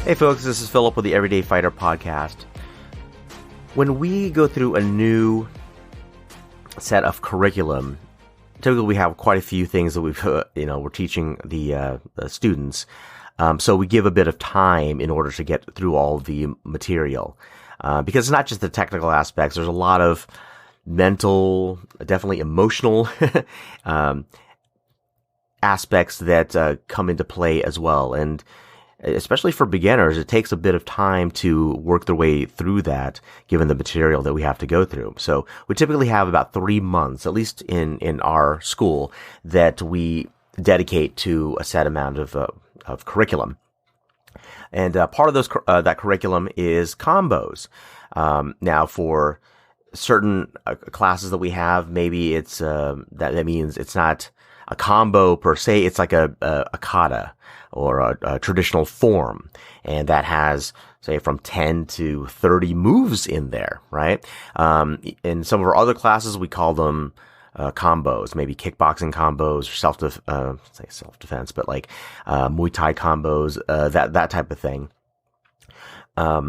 Hey folks, this is Philip with the Everyday Fighter podcast. When we go through a new set of curriculum, typically we have quite a few things that we're teaching the students. So we give a bit of time in order to get through all the material. Because it's not just the technical aspects, there's a lot of mental, definitely emotional aspects that come into play as well. And especially for beginners, it takes a bit of time to work their way through that, given the material that we have to go through. So we typically have about 3 months, at least in our school, that we dedicate to a set amount of curriculum. And part of those that curriculum is combos. Now, for certain classes that we have, maybe it's that means it's not a combo per se. It's like a kata or a traditional form, and that has, say, from 10 to 30 moves in there, right? In some of our other classes, we call them combos, maybe kickboxing combos, or self-defense, but like Muay Thai combos, that type of thing,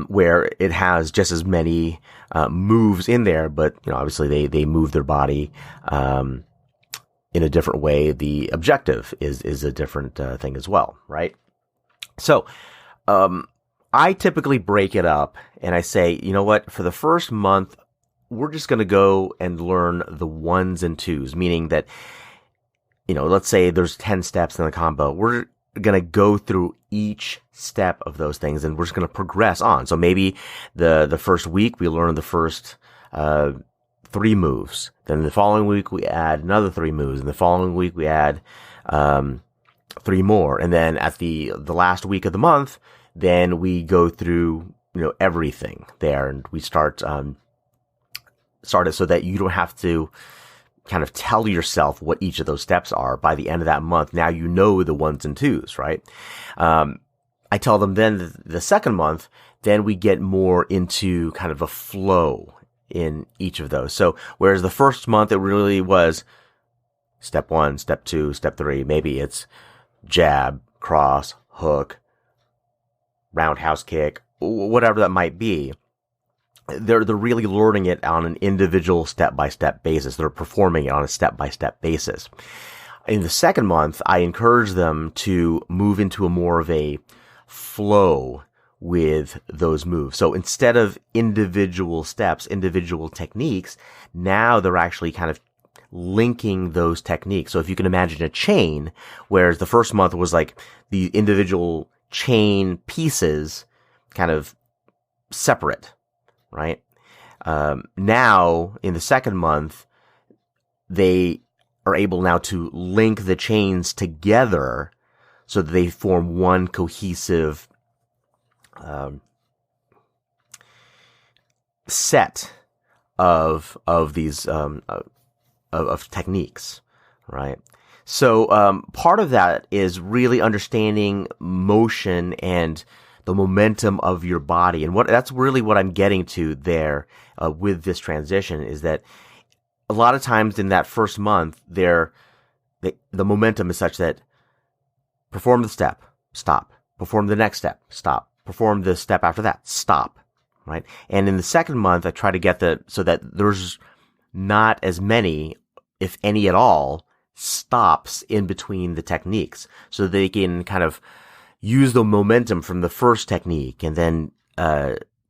where it has just as many moves in there, but obviously they move their body in a different way. The objective is a different thing as well, right? So I typically break it up and I say, you know what, for the first month, we're just going to go and learn the ones and twos, meaning that, let's say there's 10 steps in the combo. We're going to go through each step of those things and we're just going to progress on. So maybe the first week we learn the first 3 moves. Then the following week we add another 3 moves, and the following week we add 3 more. And then at the last week of the month, then we go through everything there, and we start it so that you don't have to kind of tell yourself what each of those steps are. By the end of that month, now you know the ones and twos, right? I tell them then the second month, then we get more into kind of a flow in each of those. So whereas the first month it really was step 1, step 2, step 3, maybe it's jab, cross, hook, roundhouse kick, whatever that might be. They're really learning it on an individual step-by-step basis. They're performing it on a step-by-step basis. In the second month, I encourage them to move into a more of a flow with those moves. So instead of individual steps, individual techniques, now they're actually kind of linking those techniques. So if you can imagine a chain, whereas the first month was like the individual chain pieces kind of separate, right? Now in the second month, they are able now to link the chains together so that they form one cohesive set of these of techniques, right? So part of that is really understanding motion and the momentum of your body, and that's really what I'm getting to there with this transition, is that a lot of times in that first month, the momentum is such that perform the step, stop, perform the next step, stop, perform the step after that, stop, right? And in the second month, I try to get so that there's not as many, if any at all, stops in between the techniques, so they can kind of use the momentum from the first technique and then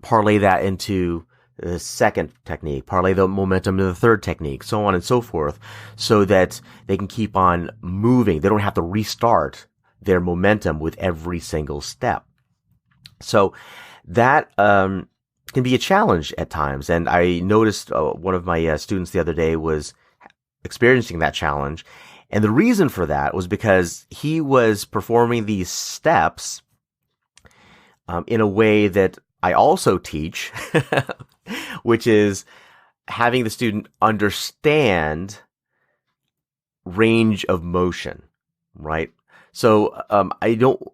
parlay that into the second technique, parlay the momentum to the third technique, so on and so forth, so that they can keep on moving. They don't have to restart their momentum with every single step. So that can be a challenge at times. And I noticed one of my students the other day was experiencing that challenge. And the reason for that was because he was performing these steps in a way that I also teach, which is having the student understand range of motion, right? So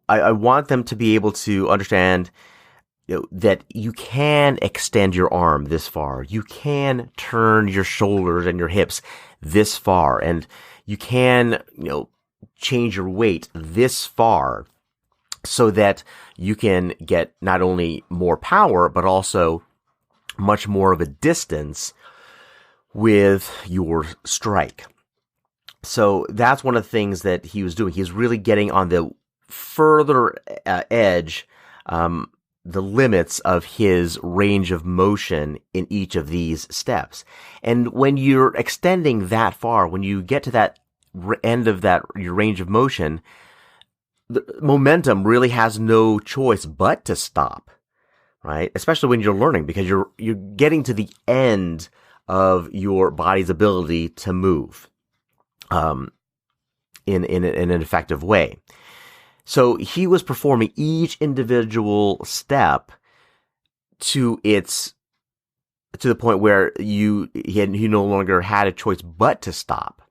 I want them to be able to understand that you can extend your arm this far. You can turn your shoulders and your hips this far, and you can, change your weight this far. so that you can get not only more power, but also much more of a distance with your strike. So that's one of the things that he was doing. He's really getting on the further edge, the limits of his range of motion in each of these steps. And when you're extending that far, when you get to that end of that your range of motion, the momentum really has no choice but to stop, right? Especially when you're learning, because you're getting to the end of your body's ability to move in an effective way. So he was performing each individual step to the point where he no longer had a choice but to stop.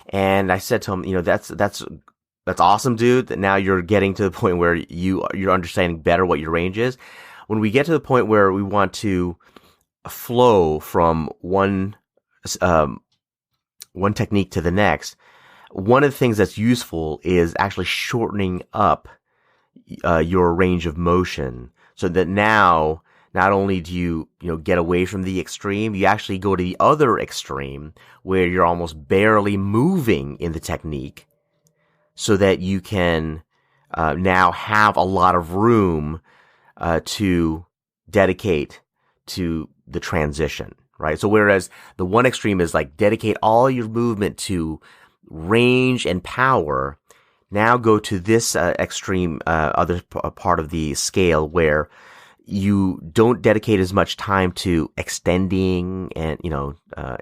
And I said to him, that's awesome, dude. That now you're getting to the point where you're understanding better what your range is. When we get to the point where we want to flow from one technique to the next, one of the things that's useful is actually shortening up your range of motion, so that now not only do you get away from the extreme, you actually go to the other extreme where you're almost barely moving in the technique, so that you can now have a lot of room to dedicate to the transition, right? So whereas the one extreme is like dedicate all your movement to range and power, now go to this extreme other part of the scale where you don't dedicate as much time to extending and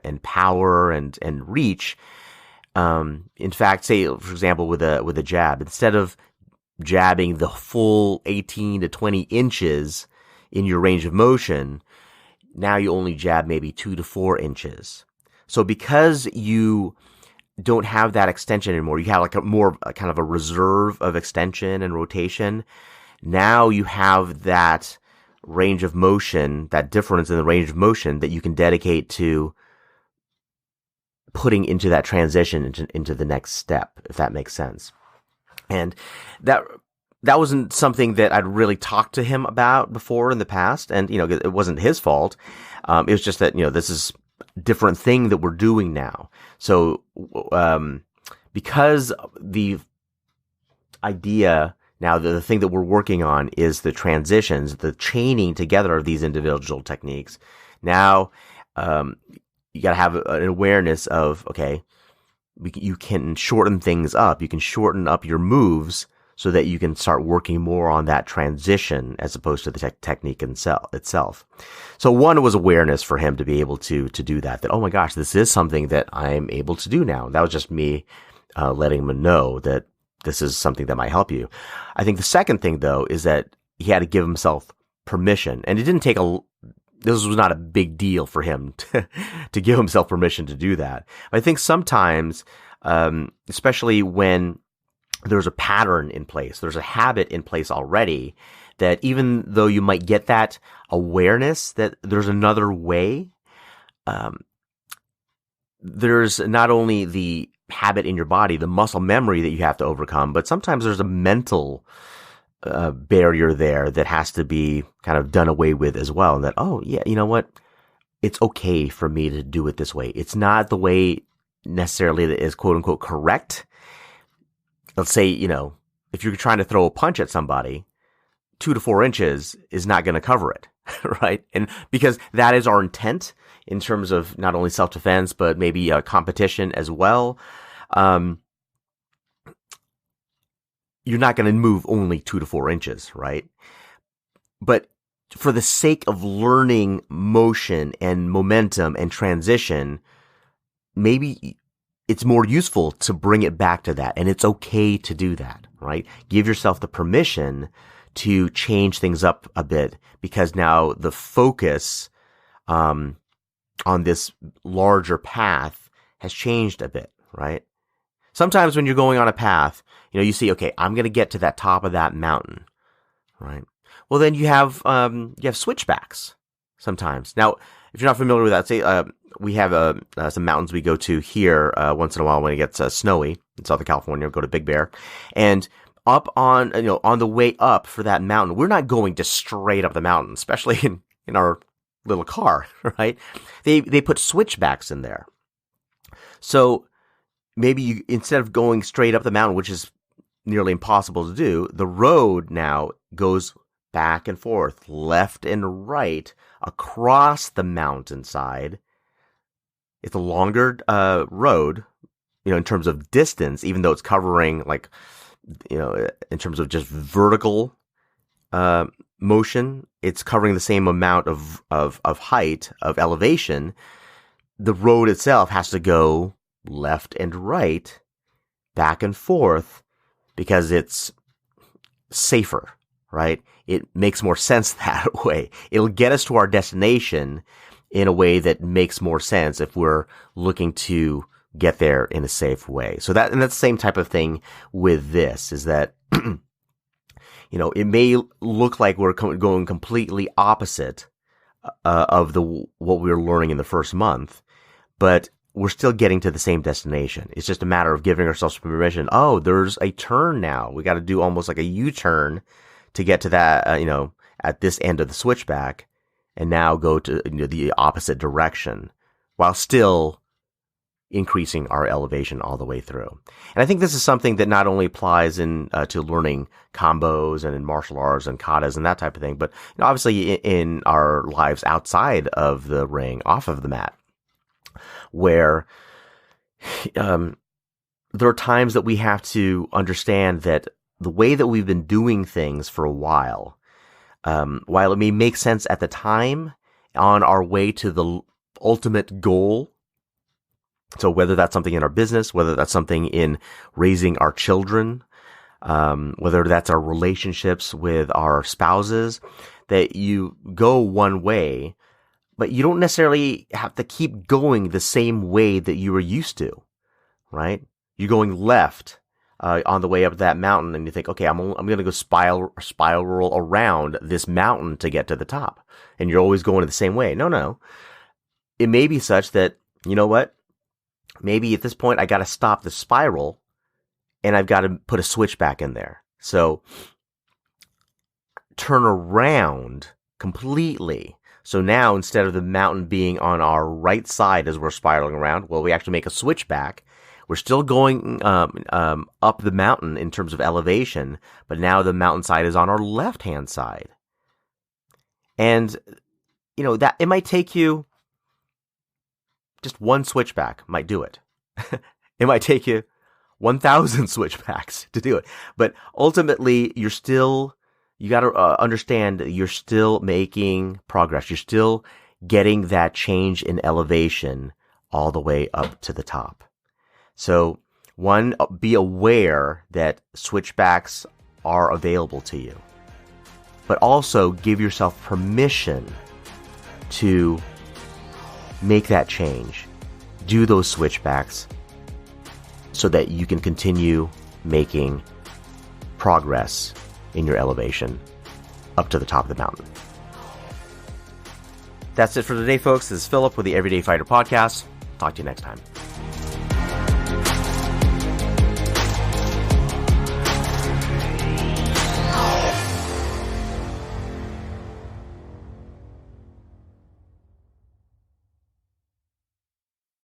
and power and reach. In fact, say for example with a jab, instead of jabbing the full 18 to 20 inches in your range of motion, now you only jab maybe 2 to 4 inches. So because you don't have that extension anymore, you have like a more kind of a reserve of extension and rotation. Now you have that range of motion, that difference in the range of motion that you can dedicate to putting into that transition into the next step, if that makes sense. And that wasn't something that I'd really talked to him about before in the past. And, it wasn't his fault. It was just that, this is a different thing that we're doing now. So, because the idea now, the thing that we're working on is the transitions, the chaining together of these individual techniques. Now, you got to have an awareness of, okay, you can shorten things up. You can shorten up your moves so that you can start working more on that transition as opposed to the technique itself. So one was awareness for him to be able to do that, oh my gosh, this is something that I'm able to do now. That was just me letting him know that this is something that might help you. I think the second thing, though, is that he had to give himself permission. And it didn't take this was not a big deal for him to give himself permission to do that. But I think sometimes, especially when there's a pattern in place, there's a habit in place already, that even though you might get that awareness that there's another way, there's not only the habit in your body, the muscle memory that you have to overcome, but sometimes there's a mental barrier there that has to be kind of done away with as well. And that, oh yeah, you know what? It's okay for me to do it this way. It's not the way necessarily that is quote unquote correct. Let's say, if you're trying to throw a punch at somebody, 2 to 4 inches is not going to cover it, right? And because that is our intent in terms of not only self-defense, but maybe competition as well. You're not going to move only 2 to 4 inches, right? But for the sake of learning motion and momentum and transition, maybe it's more useful to bring it back to that. And it's okay to do that, right? Give yourself the permission to change things up a bit, because now the focus on this larger path has changed a bit, right? Sometimes when you're going on a path, you see, okay, I'm going to get to that top of that mountain, right? Well, then you have switchbacks sometimes. Now, if you're not familiar with that, say, we have some mountains we go to here once in a while when it gets snowy in Southern California. We go to Big Bear, and up on, on the way up for that mountain, we're not going just straight up the mountain, especially in our little car, right? They put switchbacks in there. So maybe you, instead of going straight up the mountain, which is nearly impossible to do, the road now goes back and forth, left and right, across the mountainside. It's a longer road, in terms of distance, even though it's covering in terms of just vertical motion, it's covering the same amount of height, of elevation. The road itself has to go left and right, back and forth, because it's safer, right? It makes more sense that way. It'll get us to our destination in a way that makes more sense if we're looking to get there in a safe way. So that's the same type of thing with this, is that, it may look like we're going completely opposite of what we were learning in the first month, but we're still getting to the same destination. It's just a matter of giving ourselves permission. Oh, there's a turn now. We got to do almost like a U-turn to get to that, at this end of the switchback, and now go to the opposite direction while still increasing our elevation all the way through. And I think this is something that not only applies to learning combos and in martial arts and katas and that type of thing, but obviously in our lives outside of the ring, off of the mat, where there are times that we have to understand that the way that we've been doing things for a while it may make sense at the time on our way to the ultimate goal, so whether that's something in our business, whether that's something in raising our children, whether that's our relationships with our spouses, that you go one way, but you don't necessarily have to keep going the same way that you were used to, right? You're going left on the way up that mountain, and you think, okay, I'm going to go spiral around this mountain to get to the top, and you're always going the same way. No. It may be such that, you know what? Maybe at this point I got to stop the spiral, and I've got to put a switchback in there. So turn around completely. So now, instead of the mountain being on our right side as we're spiraling around, well, we actually make a switchback. We're still going up the mountain in terms of elevation, but now the mountainside is on our left-hand side. And, that it might take you just one switchback might do it. It might take you 1,000 switchbacks to do it. But ultimately, you got to understand that you're still making progress. You're still getting that change in elevation all the way up to the top. So, one, be aware that switchbacks are available to you. But also give yourself permission to make that change. Do those switchbacks so that you can continue making progress in your elevation up to the top of the mountain. That's it for today, folks. This is Philip with the Everyday Fighter Podcast. Talk to you next time.